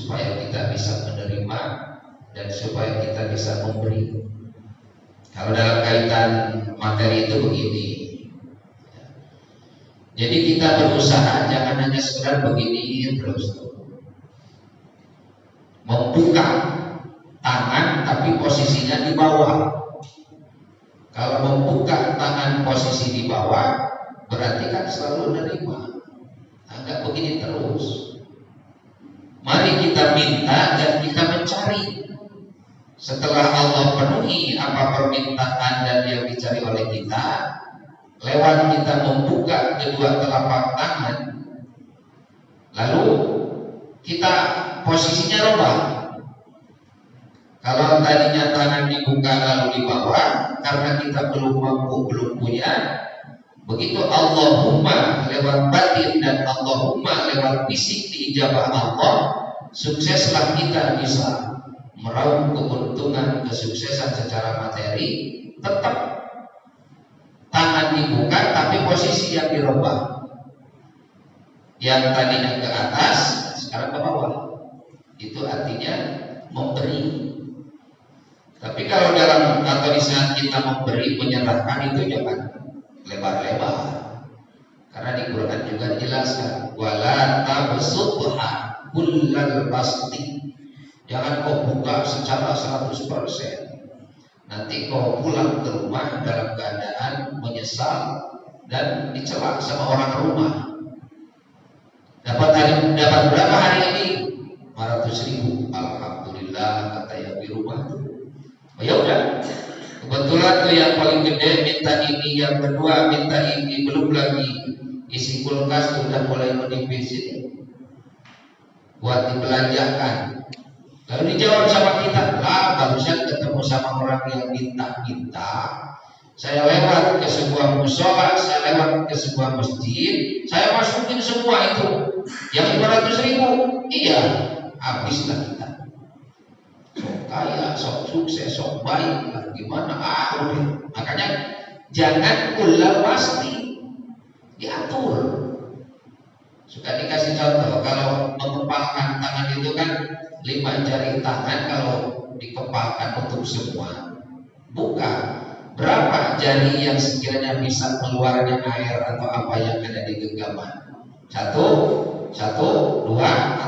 supaya kita bisa menerima dan supaya kita bisa memberi. Kalau dalam kaitan materi itu begini, jadi kita berusaha jangan hanya sekedar begini terus, membuka tangan tapi posisinya di bawah. Kalau membuka tangan posisi di bawah berarti kan selalu menerima. Agak begini terus. Mari kita minta dan kita mencari. Setelah Allah penuhi apa permintaan dan yang dicari oleh kita, lewat kita membuka kedua telapak tangan, lalu kita posisinya rubah. Kalau tadinya tangan dibuka lalu di bawah, karena kita belum mampu, belum punya, begitu Allahumma lewat batin dan Allahumma lewat fisik diijabah Allah, sukseslah kita bisa meraup keuntungan, kesuksesan secara materi. Tetap tangan dibuka tapi posisi yang dirubah, yang tadinya ke atas sekarang ke bawah. Itu artinya memberi. Tapi kalau dalam atau di saat kita memberi, menyerahkan, itu jangan lebar-lebar, karena di Quran juga dijelaskan wala tabsutha kullal basti. Jangan kau buka secara 100%. Nanti kau pulang ke rumah dalam keadaan menyesal dan dicela sama orang rumah. Dapat berapa hari ini? 500.000. Alhamdulillah, kata yang di rumah. Oh ya udah. Kebetulan tuh yang paling gede minta ini, yang kedua minta ini, belum lagi isi kulkas sudah mulai menipis ini. Buat dibelanjakan. Lalu dijawab sama kita, lah barusan ketemu sama orang yang minta-minta. Saya lewat ke sebuah musola, saya lewat ke sebuah masjid, saya masukin semua itu. Yang 500.000, iya, habislah kita. Sok kaya, sok sukses, sok baik lah, gimana? Udah. Makanya jangan kullal pasti, diatur. Suka dikasih contoh, kalau mengepalkan tangan itu kan 5 jari tangan kalau dikepalkan untuk semua. Buka berapa jari yang sekiranya bisa keluarnya air atau apa yang ada di genggaman? 1, 2,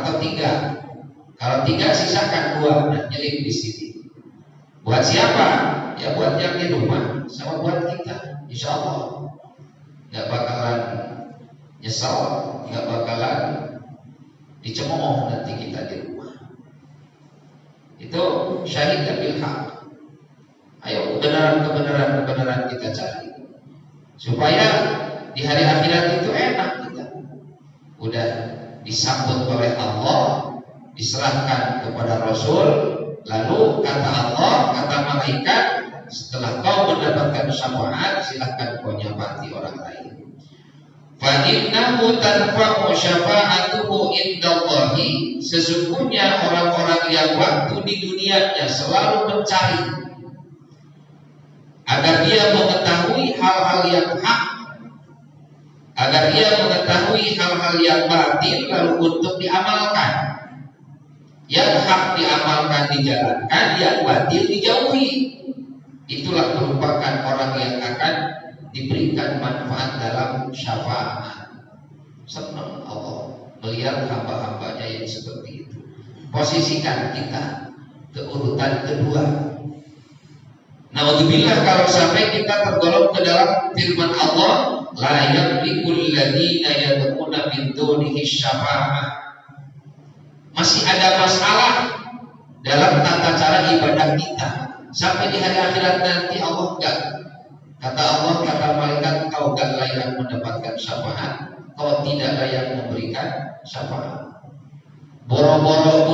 atau 3. Kalau 3 sisakan 2, nah nyelip di sini. Buat siapa? Ya buat yang di rumah, sama buat kita. Insya Allah nggak bakalan nyesal, nggak bakalan dicemooh nanti kita di rumah. Itu syahid bil haq. Ayo kebenaran kita cari, supaya di hari akhirat itu enak kita. Udah disambut oleh Allah, diserahkan kepada Rasul, lalu kata Allah, kata malaikat, setelah kau mendapatkan syafaat, silahkan kau nyafati orang lain. Fa innahu tanfa'u syafa'atuhu indallahi. Sesungguhnya orang-orang yang waktu di dunianya selalu mencari agar dia mengetahui hal-hal yang hak, agar dia mengetahui hal-hal yang batil, lalu untuk diamalkan. Yang hak diamalkan, dijalankan, yang batil dijauhi. Itulah merupakan orang yang akan diberikan manfaat dalam syafaat. Senang Allah melihat hamba-hambanya yang seperti itu. Posisikan kita ke urutan kedua. Naudzubillah kalau sampai kita tergolong ke dalam firman Allah, la yamlikul ladzina yad'una min dunihi syafa'ah. Masih ada masalah dalam tata cara ibadah kita. Sampai di hari akhirat nanti Allah enggak, kata Allah, kata malaikat, kau enggak layak mendapatkan syafaat, kau tidak layak memberikan syafaat. Boro-boro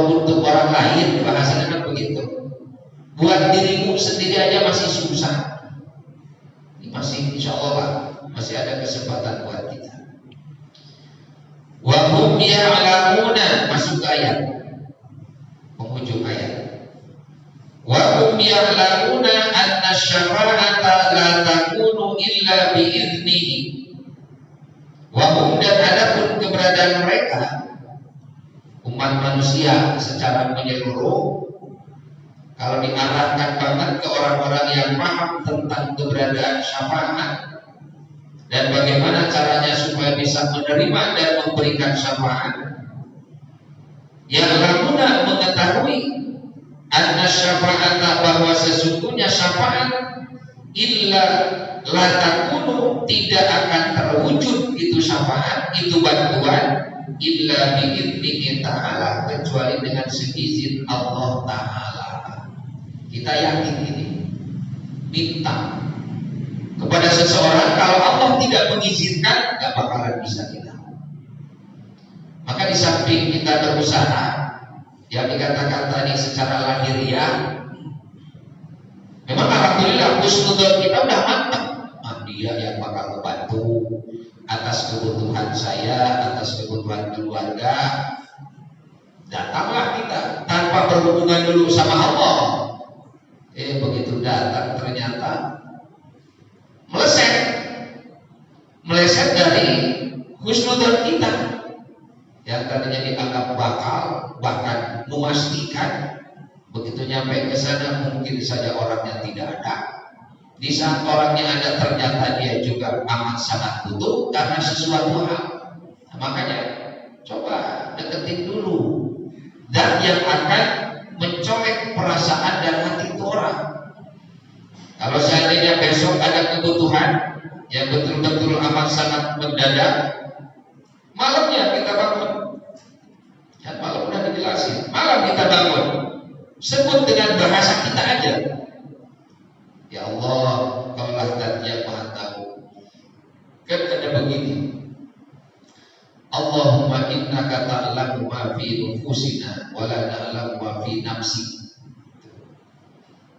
untuk orang lain, bahasanya kan begitu. Buat dirimu sendiri aja masih susah. Masih insya Allah masih ada kesempatan buat kita. Wa hum ya'lamuna, masuk ayat penghujung ayat. Wa hum ya'lamuna anna syafa'ata la takunu illa bi'idnihi. Wa hum, dan adapun keberadaan mereka, umat manusia secara menyeluruh, kalau diarahkan banget ke orang-orang yang paham tentang keberadaan syafaat dan bagaimana caranya supaya bisa menerima dan memberikan syafaat, yang lamuna mengetahui anna syafa'ata, bahwa sesungguhnya syafaat illa la takunu, tidak akan terwujud itu syafaat, itu bantuan, illa bi'idnihi ta'ala, kecuali dengan seizin Allah Ta'ala. Kita yakin ini, minta kepada seseorang, kalau Allah tidak mengizinkan, gak bakalan bisa kita. Maka di samping kita berusaha, yang dikatakan tadi secara lahiriah, memang alhamdulillah husnudzon kita udah mantap. Dia yang bakal membantu atas kebutuhan saya, atas kebutuhan keluarga. Datanglah kita tanpa berhubungan dulu sama Allah. Begitu datang ternyata meleset dari husnudzon kita yang tadinya dianggap bakal, bahkan memastikan. Begitu nyampe ke sana mungkin saja orangnya tidak ada. Di saat orangnya ada ternyata dia juga amat sangat butuh karena sesuatu hal. Nah, makanya coba deketin dulu dan yang akan mencolek perasaan dan hati orang. Kalau seandainya besok ada kebutuhan yang betul-betul amat sangat mendadak, malamnya kita bangun. Dan malam udah dijelasin, malam kita bangun, sebut dengan bahasa kita aja. Ya Allah, kaulah zat yang maha tahu. Kan ada begini, Allahumma innaka ta'lamu ma fi nufusina wa la na'lamu ma fi nafsi.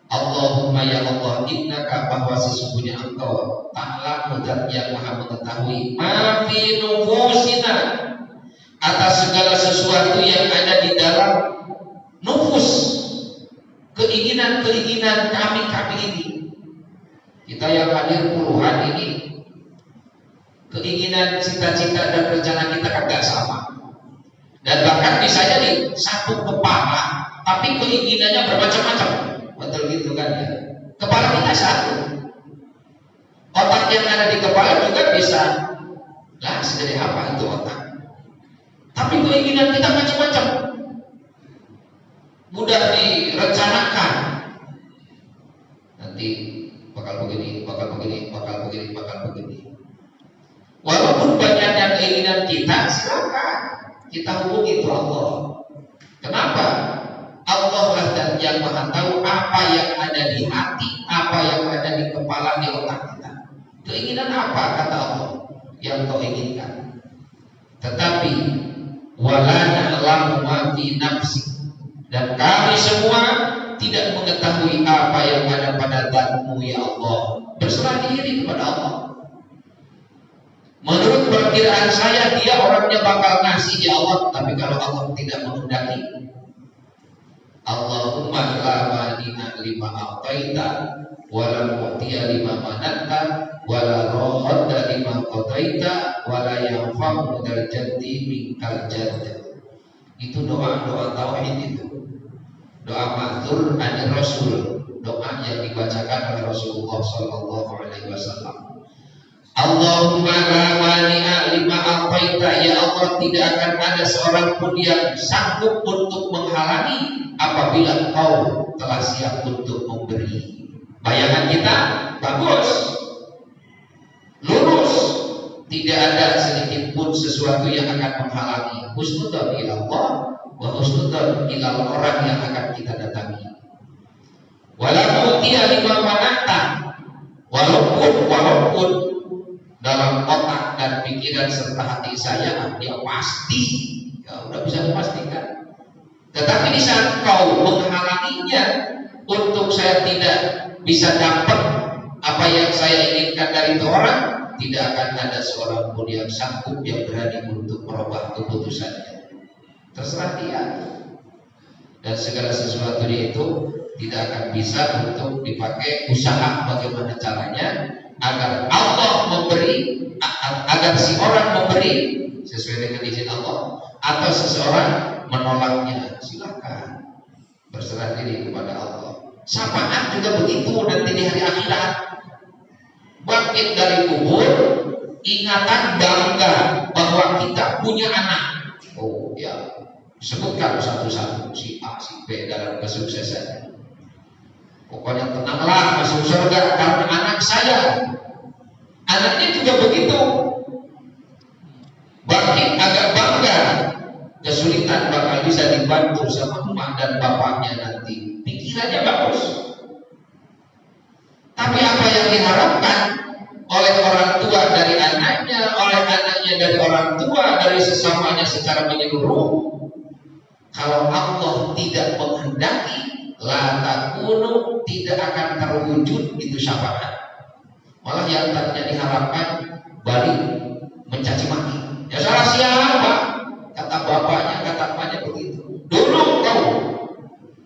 Allahumma ya Allah, innaka, bahwa sesungguhnya Engkau ta'lamu, zat yang maha mengetahui, ma fi nufusina, atas segala sesuatu yang ada di dalam nufus, keinginan-keinginan kami ini. Kita yang hadir puluhan ini, keinginan, cita-cita dan rencana kita kan gak sama. Dan bahkan bisa jadi satu kepala, tapi keinginannya bermacam-macam. Betul gitu kan ya? Kepala kita satu, otak yang ada di kepala juga bisa lah segede apa itu otak. Tapi keinginan kita macam-macam, mudah direncanakan. Nanti bakal begini, bakal begini, bakal begini, bakal begini. Walaupun banyaknya keinginan kita, silakan kita hubungi itu Allah. Kenapa? Allah lah dan yang maha tahu apa yang ada di hati, apa yang ada di kepala, di otak kita. Keinginan apa kata Allah yang kau inginkan? Tetapi wala na'lamu ma fi nafsi, dan kami semua tidak mengetahui apa yang ada pada zatmu ya Allah. Berserah diri kepada Allah. Menurut perkiraan saya dia orangnya bakal ngasih ya Allah, tapi kalau Allah tidak menghendaki, Allahumma la mani'a lima a'taita wa la mu'tiya lima mananta wa la radda lima qadaita wa la yanfa'u dzal jaddi minkal jadd. Itu doa-doa tauhid itu. Doa ma'dzur an Rasul, doa yang dibacakan oleh Rasulullah sallallahu alaihi wasallam. Allahumma la mani'a lima a'taita, ya Allah, tidak akan ada seorang pun yang sanggup untuk menghalangi apabila Kau telah siap untuk memberi. Bayangan kita bagus, lurus, tidak ada sedikit pun sesuatu yang akan menghalangi husnudzon ila Allah wa husnudzon ila orang yang akan kita datangi. Walaupun dia lima manata, walaupun dalam otak dan pikiran serta hati saya dia pasti, ya udah bisa memastikan. Tetapi di saat kau menghalanginya untuk saya tidak bisa dapat apa yang saya inginkan dari itu orang, tidak akan ada seorang pun yang sanggup, yang berani untuk merubah keputusannya. Terserah dia. Dan segala sesuatu dia itu tidak akan bisa untuk dipakai usaha bagaimana caranya agar Allah memberi, agar si orang memberi sesuai dengan izin Allah, atau seseorang menolaknya, silakan, berserah diri kepada Allah. Syafaat juga begitu nanti di hari akhirat. Bangkit dari kubur, ingatan bangga bahwa kita punya anak. Oh ya, sebutkan satu-satu si A, si B dalam kesuksesannya. Pokoknya tenanglah, masuk surga karena anak saya. Anaknya juga begitu. Bangkit agak bangga, kesulitan bakal bisa dibantu sama emak dan bapaknya nanti. Pikirannya bagus. Tapi apa yang diharapkan oleh orang tua dari anaknya, oleh anaknya dari orang tua, dari sesamanya secara menyeluruh, kalau Allah tidak menghendaki, la takunu, tidak akan terwujud itu syafaat. Malah yang tadinya diharapkan balik mencaci maki. Ya salah siapa? Kata bapaknya, kata emaknya begitu. Dulu kau,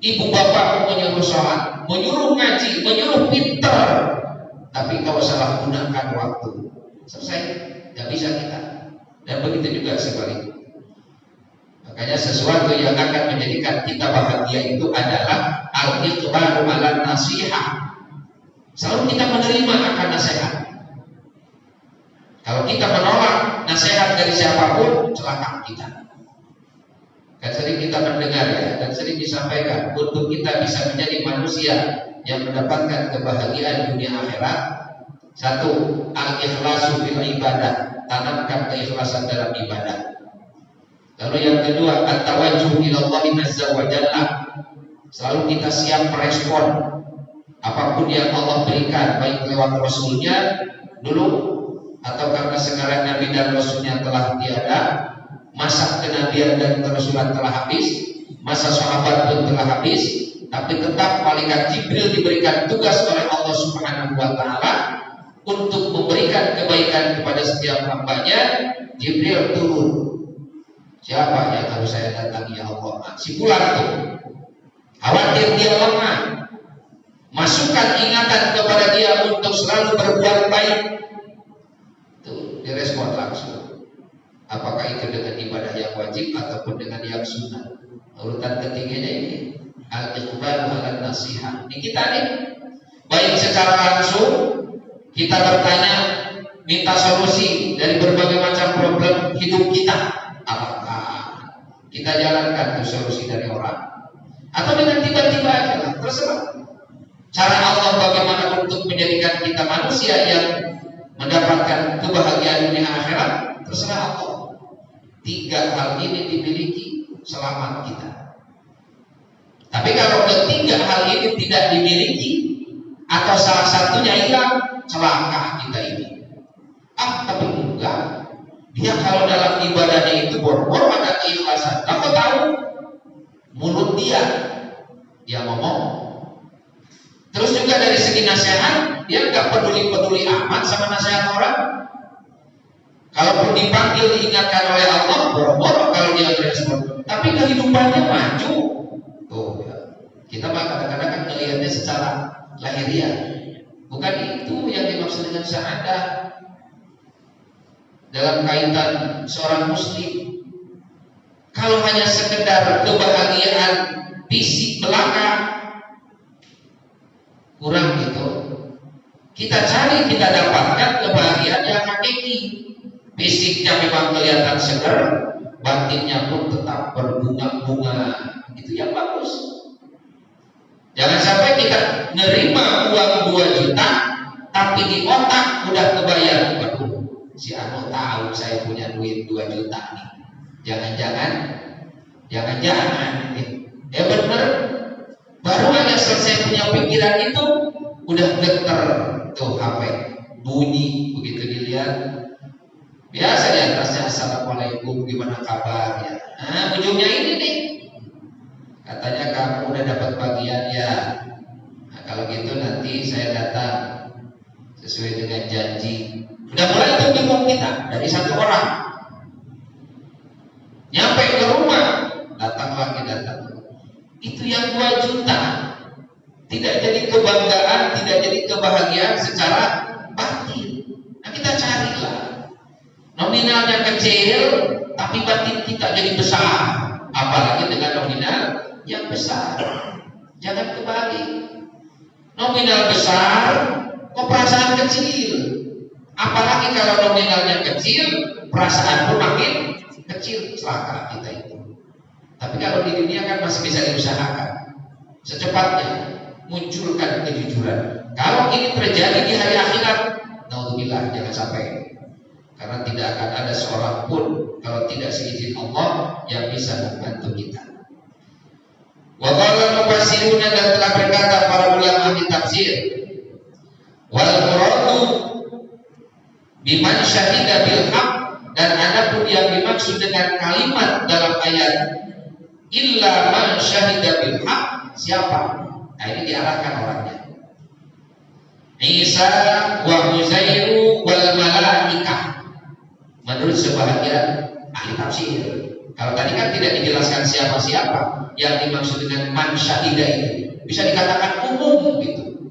ibu bapak menyuruh sholat, menyuruh ngaji, menyuruh pintar, tapi kau salah gunakan waktu. Selesai, nggak bisa kita. Dan begitu juga sebaliknya. Makanya sesuatu yang akan menjadikan kita bahagia itu adalah al-iqbalu 'alan nasihat. Selalu kita menerima akan nasihat. Kalau kita menolak nasihat dari siapapun, celaka kita. Kan sering kita mendengar ya, dan sering disampaikan, untuk kita bisa menjadi manusia yang mendapatkan kebahagiaan dunia akhirat, satu, al-ikhlasu fil ibadah, tanamkan keikhlasan dalam ibadah. Lalu yang kedua, at-tawajjuh ila Allah azza wa jalla, selalu kita siap merespon apapun yang Allah berikan, baik lewat Rasulnya dulu, atau karena sekarang Nabi dan Rasulnya telah tiada, masa kenabian dan kerasulan telah habis, masa sahabat pun telah habis, tapi tetap malaikat Jibril diberikan tugas oleh Allah Subhanahu wa Ta'ala untuk memberikan kebaikan kepada setiap hambanya. Jibril turun. Siapa yang harus saya datangi ya Allah? Si Fulan tuh. Khawatir dia lemah. Masukkan ingatan kepada dia untuk selalu berbuat baik. Tuh, direspon langsung. Apakah itu dengan ibadah yang wajib ataupun dengan yang sunnah? Urutan ketiganya ini al-iqbalu 'alan nasihat. Ini kita nih, baik secara langsung kita bertanya, minta solusi dari berbagai macam problem hidup kita. Apakah kita jalankan tuh solusi dari orang? Atau dengan tiba-tiba aja lah, terserah. Cara Allah bagaimana untuk menjadikan kita manusia yang mendapatkan kebahagiaan dunia akhirat, terserah Allah. Tiga hal ini dimiliki, selamat kita. Tapi kalau ketiga hal ini tidak dimiliki atau salah satunya hilang, celaka kita ini. Tapi enggak. Dia kalau dalam ibadahnya itu boro-boro ada keikhlasan. Kamu tahu, mulut dia ngomong. Terus juga dari segi nasihat, dia nggak peduli amat sama nasihat orang. Kalaupun dipanggil diingatkan oleh Allah, boro-boro kalau dia merespon. Tapi kehidupannya maju. Tuh, ya. Kita kadang-kadang kan melihatnya secara lahiriah. Bukan itu yang dimaksud dengan sa'adah dalam kaitan seorang muslim. Kalau hanya sekedar kebahagiaan fisik belaka, kurang gitu. Kita cari, kita dapatkan kebahagiaan yang hakiki. Fisiknya memang kelihatan segar, batinnya pun tetap berbunga-bunga. Itu yang bagus. Jangan sampai kita nerima uang 2 juta, tapi di otak udah kebayang, waduh, si Anu tahu saya punya duit 2 juta nih. Jangan-jangan nih. Ya bener. Baru aja selesai punya pikiran itu, udah geter tuh HP, bunyi begitu dilihat. Biasa di atasnya assalamualaikum, gimana kabar ya. Nah, ujungnya ini nih, katanya kamu udah dapat bagian ya. Nah, kalau gitu nanti saya datang sesuai dengan janji. Udah mulai tuh bingung kita dari satu orang. Nyampe ke rumah, datang lagi. Itu yang 2 juta tidak jadi kebanggaan, tidak jadi kebahagiaan secara batin. Nah, kita carilah nominalnya kecil, tapi batin kita jadi besar. apalagi dengan nominal yang besar. Jangan kebalik. Nominal besar, kok perasaan kecil. Apalagi kalau nominalnya kecil, perasaan pun makin kecil. Celaka kita itu. Tapi kalau di dunia kan masih bisa diusahakan. Secepatnya munculkan kejujuran. Kalau ini terjadi di hari akhirat, naudzubillah, jangan sampai. Karena tidak akan ada seorang pun kalau tidak seizin Allah yang bisa membantu kita. Wa qala mufassiruna, dan telah berkata para ulama ahli tafsir, wal muradu biman syahida bil haq, dan adapun yang dimaksud dengan kalimat dalam ayat illa man syahida bil haq, siapa? Nah, ini diarahkan orangnya. Isa wa Uzairu wal malaikah, menurut sebahagian ahli tafsir. Kalau tadi kan tidak dijelaskan siapa-siapa yang dimaksud dengan man syahida itu, bisa dikatakan umum gitu.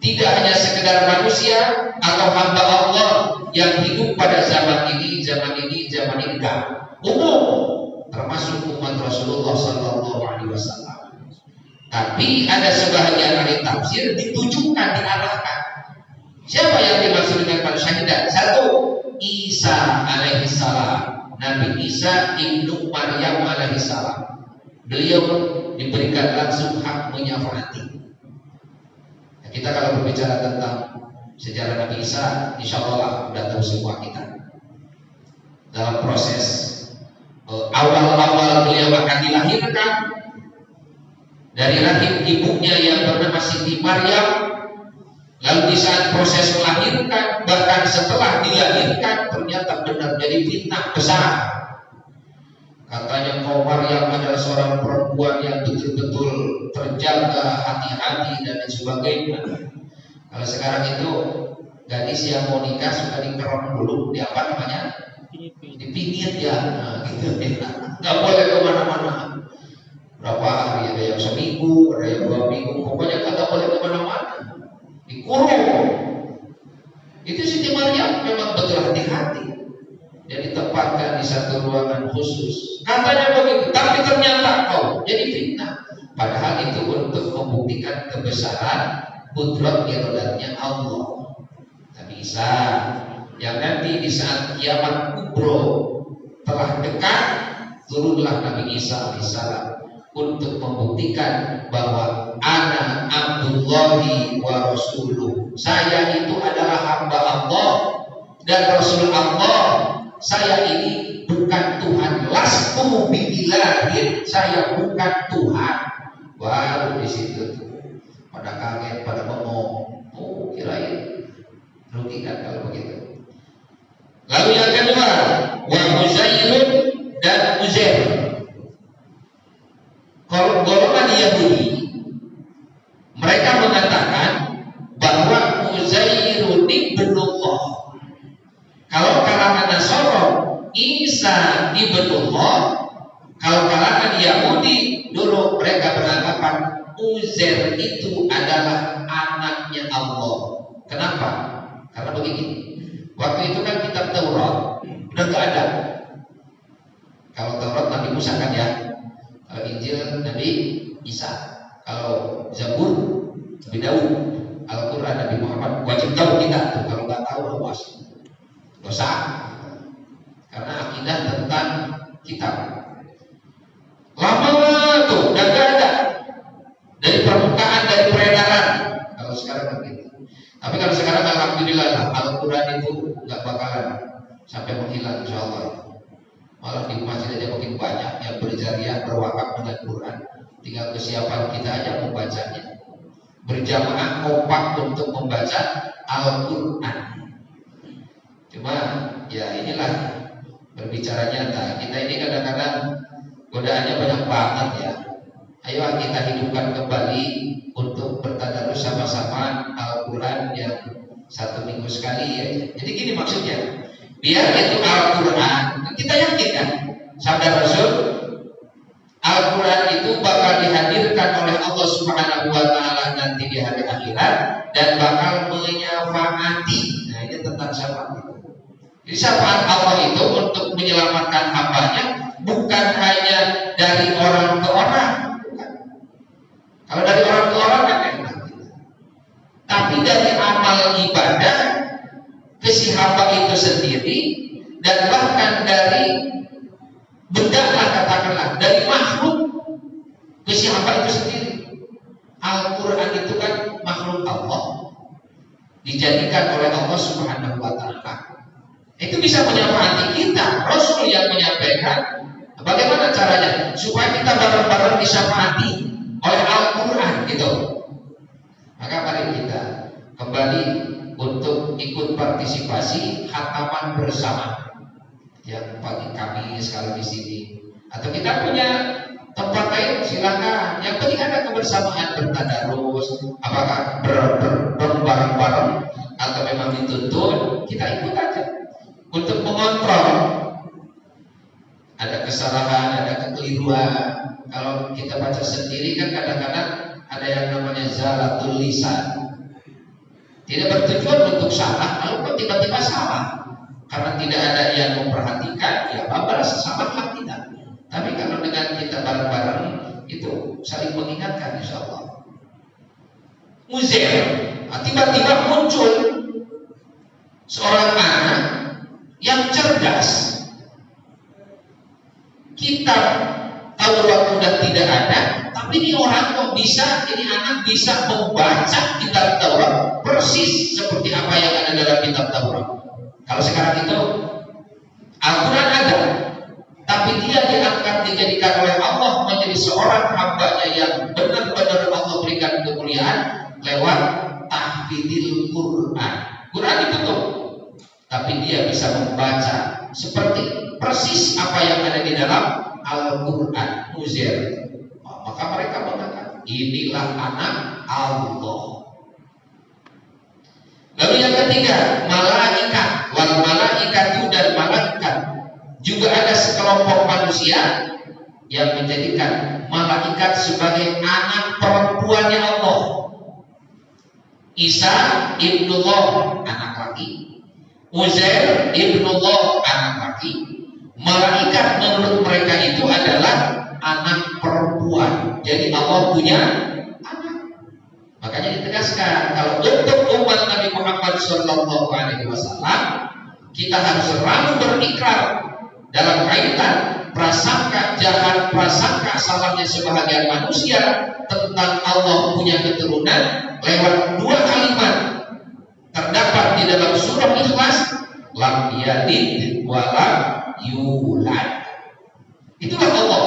Tidak hanya sekedar manusia atau hamba Allah yang hidup pada zaman ini, enggak. Umum, termasuk umat Rasulullah SAW. Tapi ada sebahagian ahli tafsir ditujukan, diarahkan. Siapa yang dimaksud dengan man syahidah? Satu, Isa alaihissalam, Nabi Isa ibnu Maryam alaihissalam. Beliau diberikan langsung hak menyafaati. Nah, kita kalau berbicara tentang sejarah Nabi Isa, insya Allah sudah tahu semua kita. Dalam proses awal-awal beliau akan dilahirkan dari rahim ibunya yang bernama Siti Maryam. Lalu di saat proses melahirkan, bahkan setelah dilahirkan, ternyata benar jadi fitnah besar. Katanya kau Maryam adalah seorang perempuan yang betul-betul terjaga, hati-hati dan sebagainya. Kalau sekarang itu gadis yang mau nikah suka dikerong dulu, di apa namanya? Dipingit ya, nah, gitu. Nggak boleh kemana-mana. Berapa hari, ada yang seminggu, ada yang 2 minggu, pokoknya nggak boleh kemana-mana. Dikurung. Itu Siti Maryam memang betul hati-hati. Dia ditempatkan di satu ruangan khusus. Katanya begitu, tapi ternyata jadi fitnah. Padahal itu untuk membuktikan kebesaran kudrat irodatnya Allah. Nabi Isa yang nanti di saat kiamat kubro telah dekat, turunlah Nabi Isa alaihissalam untuk membuktikan bahwa ana Abdullahi wa Rasuluh, saya itu adalah hamba Allah dan Rasul Allah. Saya ini bukan Tuhan, lastu biilahin, saya bukan Tuhan. Baru di situ pada kaget, pada bengong. Oh, kirain rugi kan kalau begitu. Lalu yang kedua, wa Uzairun dan Uzair. Kalau golongan Yahudi, mereka mengatakan bahwa Uzairun ibnullah. Kalau kalangan Nasara, Isa ibnullah. Kalau kalangan Yahudi, dulu mereka beranggapan Uzair itu adalah anaknya Allah. Kenapa? Karena begini, waktu itu kan kitab Taurat udah gak ada. Kalau Taurat Nabi Musa kan ya, kalau Injil Nabi Isa, kalau Zabur Nabi Daud, Al-Quran Nabi Muhammad. Wajib tahu kita tuh, kalau nggak tahu awas dosa. Karena akidah tentang kitab lama tuh udah gak ada, dari permukaan, dari peredaran. Kalau sekarang begitu. Tapi kalau sekarang alhamdulillah Al-Quran itu nggak bakalan sampai menghilang insya Allah. Malah di masjid aja makin banyak yang berjariah berwakaf dengan Quran. Tinggal kesiapan kita aja membacanya. Berjamaah kompak untuk membaca Al-Quran. Cuma ya inilah berbicara nyata. Kita ini kadang-kadang godaannya banyak banget ya. Ayo kita hidupkan kembali untuk bertadarus sama-sama Al-Quran yang 1 minggu sekali ya. Jadi gini maksudnya, biar itu Al-Quran, kita yakin kan sabda Rasul, Al-Quran itu bakal dihadirkan oleh Allah Subhanahu wa Ta'ala nanti di hari akhirat dan bakal menyafaati. Nah ini tentang syafaat itu. Jadi syafaat Allah itu untuk menyelamatkan hambanya bukan hanya dari orang ke orang. Kalau dari orang ke orang kan enak. Tapi dari amal ibadah ke si hamba itu sendiri, dan bahkan dari benda lah, katakanlah dari makhluk ke si hamba itu sendiri. Al-Quran itu kan makhluk Allah, dijadikan oleh Allah Subhanahu wa Ta'ala. Itu bisa menyapati kita. Rasul yang menyampaikan bagaimana caranya supaya kita bareng-bareng disyafaati oleh Al-Quran gitu. Maka mari kita kembali untuk ikut partisipasi khataman bersama yang pagi Kamis kalau di sini, atau kita punya tempat lain silakan. Yang penting ada kebersamaan bertadarus. Apakah bareng-bareng atau memang dituntut, kita ikut aja untuk mengontrol. Ada kesalahan, ada kekeliruan. Kalau kita baca sendiri kan kadang-kadang ada yang namanya zalatul lisan. Tidak bertujuan untuk salah, lalu kok tiba-tiba salah karena tidak ada yang memperhatikan, ya merasa salahlah kita. Tapi kalau dengan kita bareng-bareng itu saling mengingatkan, insya Allah. Uzair tiba-tiba muncul seorang anak yang cerdas. Kitab Taurat sudah tidak ada, tapi ini orang kok bisa, ini anak bisa membaca kitab Taurat persis seperti apa yang ada dalam kitab Taurat. Kalau sekarang itu Al-Quran ada, tapi dia diangkat, dijadikan oleh Allah menjadi seorang hambanya yang benar-benar Allah berikan kemuliaan lewat tahfidil Quran. Quran ditutup, tapi dia bisa membaca seperti persis apa yang ada di dalam Al-Quran. Uzair. Maka mereka mengatakan inilah anak Allah. Lalu yang ketiga, malaikat. Wal malaikatu, dan malaikat. Juga ada sekelompok manusia yang menjadikan malaikat sebagai anak perempuannya Allah. Isa ibnullah, anak laki. Uzair ibnullah, anak laki. Malaikat menurut mereka itu adalah anak perempuan. Jadi Allah punya anak. Makanya ditegaskan kalau untuk umat Nabi Muhammad SAW, kita harus selalu berikrar dalam kaitan prasangka jahat, prasangka salahnya sebahagian manusia tentang Allah punya keturunan lewat dua kalimat terdapat di dalam surah Ikhlas, lam yalid wa lam yulad. Itulah Allah.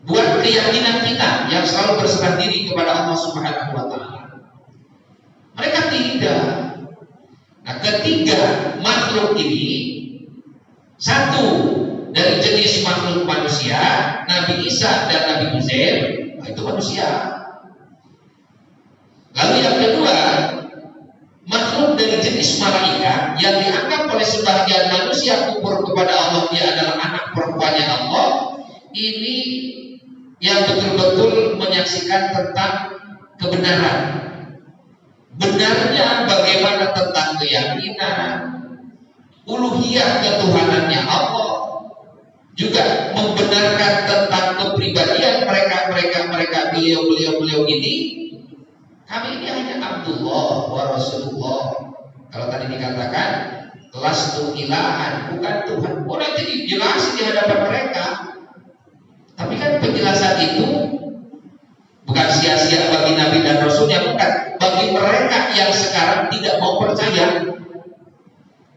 Buat keyakinan kita yang selalu berserah diri kepada Allah Subhanahu wa Ta'ala. Mereka tidak. Nah, ketiga makhluk ini, satu dari jenis makhluk manusia, Nabi Isa dan Nabi Uzair, itu manusia. Lalu yang kedua, makhluk dari jenis malaikat yang dianggap oleh sebagian manusia kufur kepada Allah, dia adalah anak perempuannya Allah. Ini yang betul-betul menyaksikan tentang kebenaran. Benarnya bagaimana tentang keyakinan, uluhiyah ketuhanannya Allah, juga membenarkan tentang kepribadian mereka beliau ini. Kami ini hanya Abdullah wa Rasulullah. Kalau tadi dikatakan lastu ilahan, bukan Tuhan. Nanti dijelasin di hadapan mereka. Tapi kan penjelasan itu bukan sia-sia bagi Nabi dan Rasulnya, bukan. Bagi mereka yang sekarang tidak mau percaya,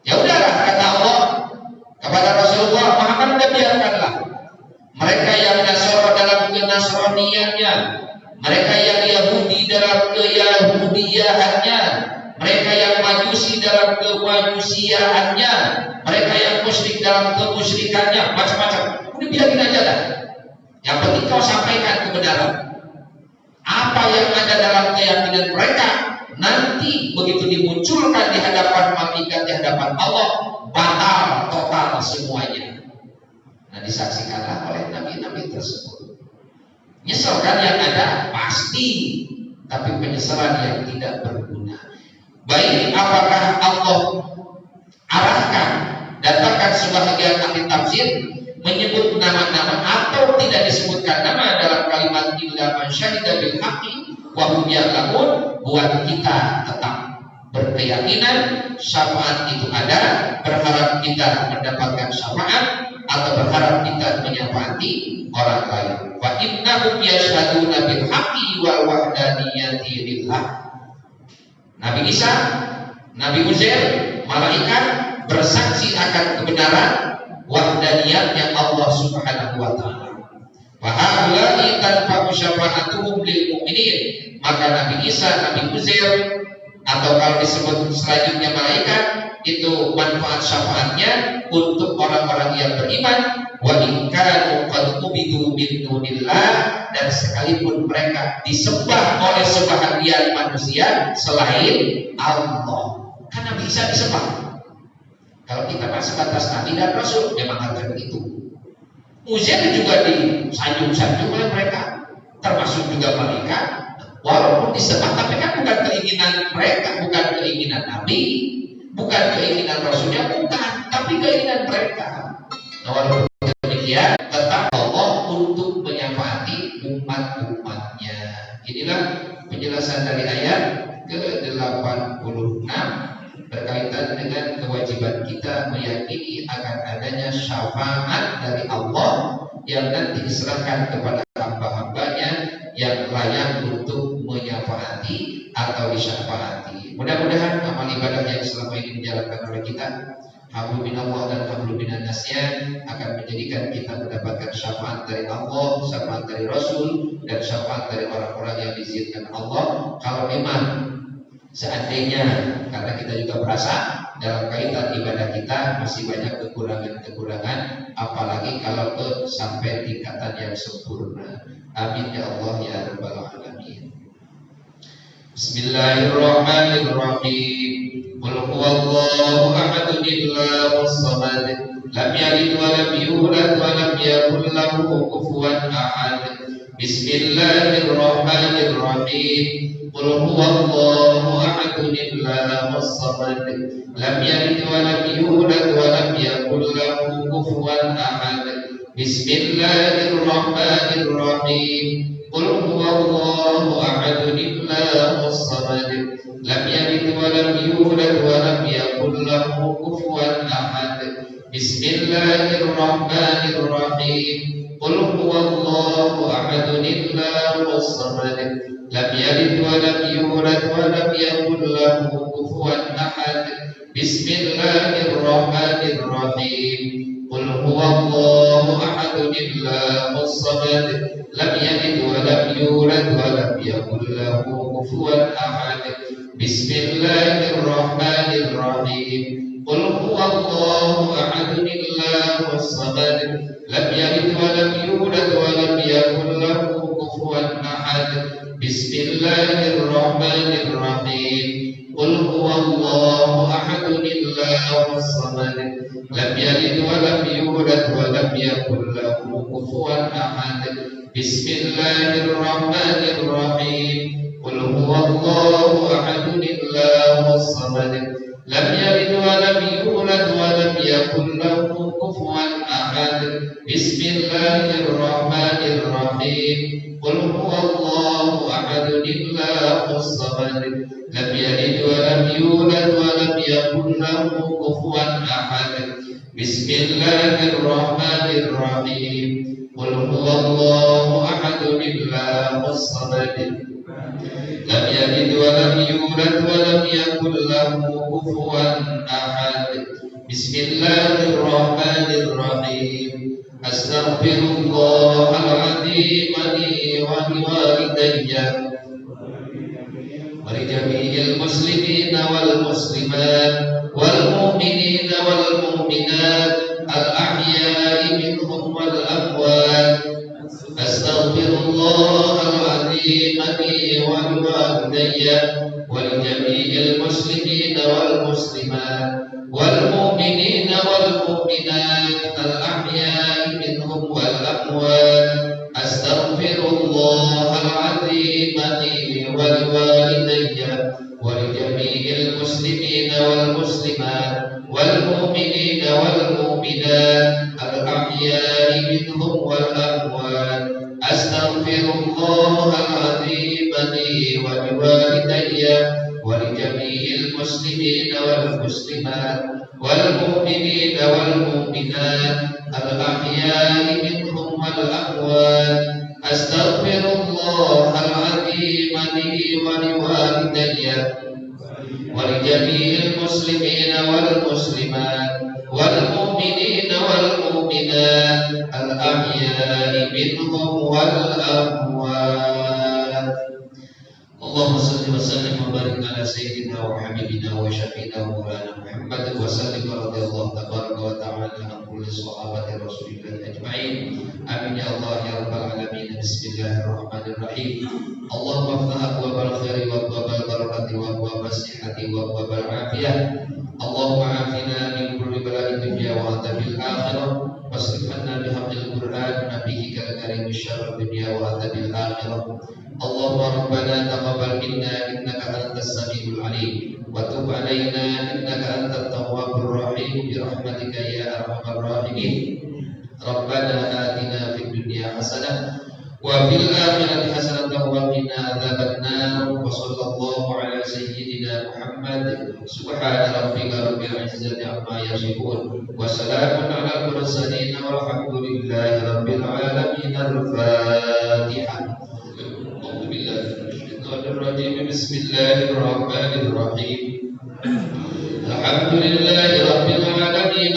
ya udahlah, kata Allah kepada Rasulullah Muhammad, udah biarkanlah. Mereka yang Nasara dalam kenasraniannya, mereka yang Yahudi dalam keyahudiyahannya, mereka yang Majusi dalam kemajusiaannya, mereka yang musyrik dalam kemusyrikannya, macam-macam. Udah biarin aja dah. Yang penting kau sampaikan kebenaran. Apa yang ada dalam keyakinan mereka nanti begitu dimunculkan di hadapan malaikat, di hadapan Allah, batal total semuanya. Nah, disaksikanlah oleh nabi-nabi tersebut. Nyesel kan yang ada pasti, tapi penyesalan yang tidak berguna. Baik, apakah Allah arahkan, datangkan sebahagian ahli tafsir menyebut nama-nama atau tidak disebutkan nama dalam kalimat illa man syahida bil haqqi wa hum ya'lamun, buat kita tetap berkeyakinan syafaat itu ada, berharap kita mendapatkan syafaat atau berharap kita menyafaati orang lain. Wa innahum yashhaduna bil haqqi wal wahdaniyati lillah. Nabi Isa, Nabi Uzair, malaikat bersaksi akan kebenaran wahdaniyatnya Allah Subhanahu wa taala. Wa haula'i tanfa'u syafa'atuhum lil mu'minin. Maka Nabi Isa, Nabi Uzair, atau kalau disebut selanjutnya malaikat, itu manfaat syafaatnya untuk orang-orang yang beriman. Wa in kanu qad ubidu min dunillah, dan sekalipun mereka disembah oleh sebahagian manusia selain Allah. Karena bisa disembah. Kalau kita masih batas Nabi dan Rasul, memang harus begitu. Uzair juga disanjung-sanjung oleh mereka, termasuk juga malaikat. Walaupun disembah, tapi kan bukan keinginan mereka, bukan keinginan Nabi, bukan keinginan Rasulnya, bukan, tapi keinginan mereka. Nah, walaupun demikian, tetap Allah untuk menyafaati umat-umatnya. Inilah penjelasan dari ayat ke-86 berkaitan dengan kewajiban kita meyakini akan adanya syafaat dari Allah yang nanti diserahkan kepada hamba-hambanya yang layak untuk menyafaati atau disyafaati. Mudah-mudahan amal ibadah yang selama ini dijalankan oleh kita, hablum minallah dan hablum minannasnya, akan menjadikan kita mendapatkan syafaat dari Allah, syafaat dari Rasul, dan syafaat dari orang-orang yang diizinkan Allah. Kalau memang seandainya, karena kita juga merasa dalam kaitan ibadah kita masih banyak kekurangan-kekurangan, apalagi kalau sampai tingkatan yang sempurna. Amin ya Allah ya rabbal alamin. Bismillahirrahmanirrahim. Qul huwallahu ahad Allahus samad, lam yalid wa lam yulad wa lam yakul lahu kufuwan ahad. Bismillahirrahmanirrahim. Qul huwallahu ahad Allahus samad, lam yalid wa lam yulad wa lam yakul lahu kufuwan ahad. Bismillahirrahmanirrahim. Qul huwallahu ahad Allahus samad, lam yalid wa lam yulad wa lam yakul lahu kufuwan ahad. Bismillahirrahmanirrahim. Qul huwallahu ahad Allahus samad, lam yalid wa lam yulad wa lam yakul lahu kufuwan ahad. Bismillahirrahmanirrahim. Qul huwallahu ahad Allahus samad, lam yalid wa lam yulad wa lam yakul lahu kufuwan ahad. Bismillahirrahmanirrahim. Qul huwallahu ahad Allahus samad, lam yalid wa lam yulad wa lam yakul lahu kufuwan ahad. Bismillahirrahmanirrahim. Qul huwallahu ahad Allahus samad, lam yalid wa lam yulad wa lam yakul lahu kufuwan ahad. Bismillahirrahmanirrahim. Qul huwallahu ahad Allahus samad, lam yalid wa lam yulad wa lam yakul lahu kufuwan ahad. Bismillahirrahmanirrahim. Qul huwallahu ahad Allahus samad, lam yalid wa lam yulad wa lam yakul lahu kufuwan ahad. Bismillahirrahmanirrahim. Qul huwallahu ahad Allahus samad, lam yalid wa lam yulad wa lam yakul lahu kufuwan ahad. Bismillahirrahmanirrahim. Astaghfirullahaladzim li wa liwalidayya wa li jami'il muslimina wal muslimat wal mu'minina wal mu'minat al ahya'i minhum wal amwat. Astaghfirullahaladzim li wa liwalidayya wa li jami'il muslimina wal muslimat wal mu'minina wal mu'minat al ahya'i minhum wal amwat. Astaghfirullahaladzim li wa liwalidayya wa li jami'il muslimina wal muslimat wal mu'minina wal mu'minat al ahya'i منهم والأموات أستغفر الله العظيم لي ولوالدي ولجميع المسلمين والمسلمات والمؤمنين والمؤمنات الأحياء منهم والأموات أستغفر الله العظيم لي ولوالدي ولجميع المسلمين والمسلمات والمؤمنين والمؤمنات الأحياء منهم والأموات. اللهم صل وسلم وبارك على سيدنا وحبيبنا وشفينا ومولانا محمد وسلم رضي الله تبارك وتعالى عن كل صحابة رسول الله أجمعين. آمين يا الله يا رب العالمين. بسم الله الرحمن الرحيم. اللهم افتح أبواب الخير وأبواب البركة وأبواب الصحة وأبواب العافية. اللهم عافنا من كل بلاء الدنيا وعذاب الآخرة واصرف عنا بحق القرآن نبيك الكريم شر الدنيا وعذاب الآخرة. اللهم ربنا تقبل منا إنك أنت السميع العليم وتب علينا إنك أنت التواب الرحيم برحمتك يا أرحم الراحمين. ربنا آتنا في الدنيا حسنة وفي الآخرة حسنة وقنا عذاب النار. وصلى الله على سيدنا محمد. سبحان ربك رب العزة عما يصفون وسلام على المرسلين والحمد لله رب العالمين. الفاتحة. أعوذ بالله من الشيطان الرجيم. بسم الله الرحمن الرحيم. الحمد لله رب العالمين.